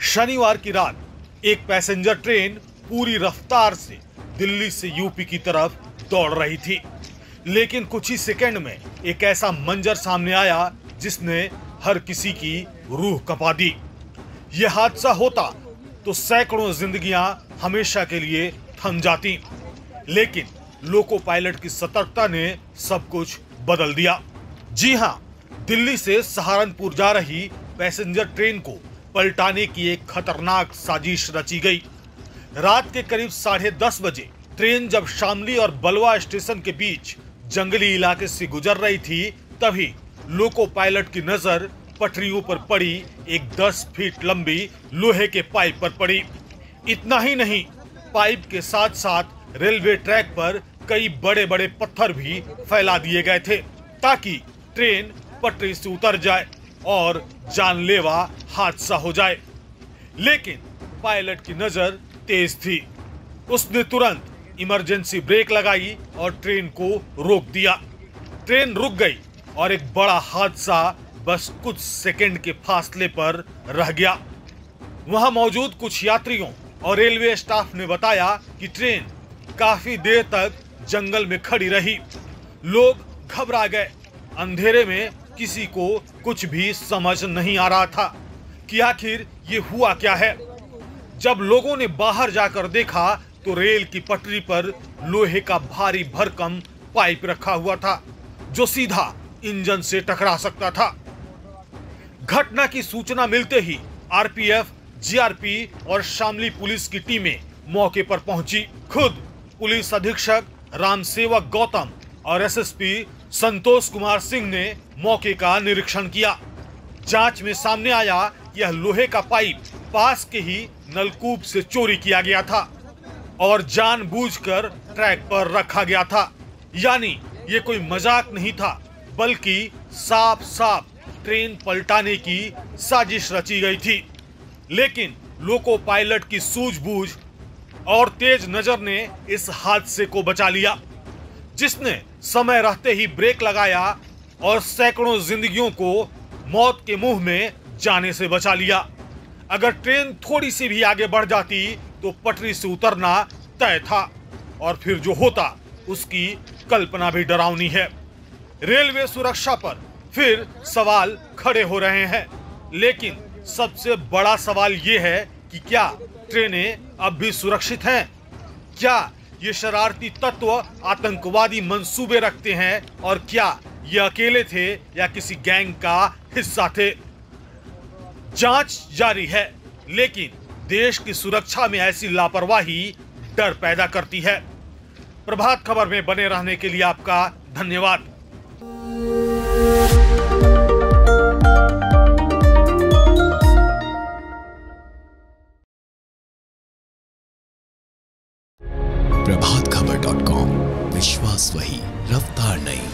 शनिवार की रात एक पैसेंजर ट्रेन पूरी रफ्तार से दिल्ली से यूपी की तरफ दौड़ रही थी, लेकिन कुछ ही सेकंड में एक ऐसा मंजर सामने आया जिसने हर किसी की रूह कपा दी। यह हादसा होता तो सैकड़ों जिंदगियां हमेशा के लिए थम जाती, लेकिन लोको पायलट की सतर्कता ने सब कुछ बदल दिया। जी हां, दिल्ली से सहारनपुर जा रही पैसेंजर ट्रेन को पलटाने की एक खतरनाक साजिश रची गई। रात के करीब 10:30 बजे ट्रेन जब शामली और बलवा स्टेशन के बीच जंगली इलाके से गुजर रही थी, तभी लोको पायलट की नजर पटरियों पर पड़ी एक 10 फीट लंबी लोहे के पाइप पर पड़ी। इतना ही नहीं, पाइप के साथ साथ रेलवे ट्रैक पर कई बड़े बड़े पत्थर भी फैला दिए गए थे ताकि ट्रेन पटरी से उतर जाए और जानलेवा हादसा हो जाए। लेकिन पायलट की नजर तेज थी। उसने तुरंत इमरजेंसी ब्रेक लगाई और ट्रेन को रोक दिया। ट्रेन रुक गई और एक बड़ा हादसा बस कुछ सेकंड के फासले पर रह गया। वहां मौजूद कुछ यात्रियों और रेलवे स्टाफ ने बताया कि ट्रेन काफी देर तक जंगल में खड़ी रही। लोग घबरा गए। अंधेरे में किसी को कुछ भी समझ नहीं आ रहा था कि आखिर ये हुआ क्या है। जब लोगों ने बाहर जाकर देखा तो रेल की पटरी पर लोहे का भारी भरकम पाइप रखा हुआ था जो सीधा इंजन से टकरा सकता था। घटना की सूचना मिलते ही आरपीएफ, जीआरपी और शामली पुलिस की टीमें मौके पर पहुंची। खुद पुलिस अधीक्षक रामसेवक गौतम और एसएसपी संतोष कुमार सिंह ने मौके का निरीक्षण किया। जांच में सामने आया कि यह लोहे का पाइप पास के ही नलकूप से चोरी किया गया था और जानबूझकर ट्रैक पर रखा गया था। यानी ये कोई मजाक नहीं था, बल्कि साफ साफ ट्रेन पलटाने की साजिश रची गई थी। लेकिन लोको पायलट की सूझबूझ और तेज नजर ने इस हादसे को बचा लिया, जिसने समय रहते ही ब्रेक लगाया और सैकड़ों जिंदगियों को मौत के मुंह में जाने से बचा लिया। अगर ट्रेन थोड़ी सी भी आगे बढ़ जाती तो पटरी से उतरना तय था और फिर जो होता उसकी कल्पना भी डरावनी है। रेलवे सुरक्षा पर फिर सवाल खड़े हो रहे हैं, लेकिन सबसे बड़ा सवाल ये है कि क्या ट्रेनें अब भी सुरक्षित हैं? क्या ये शरारती तत्व आतंकवादी मंसूबे रखते हैं और क्या ये अकेले थे या किसी गैंग का हिस्सा थे? जांच जारी है, लेकिन देश की सुरक्षा में ऐसी लापरवाही डर पैदा करती है। प्रभात खबर में बने रहने के लिए आपका धन्यवाद। प्रभातखबर.com, विश्वास वही, रफ्तार नहीं।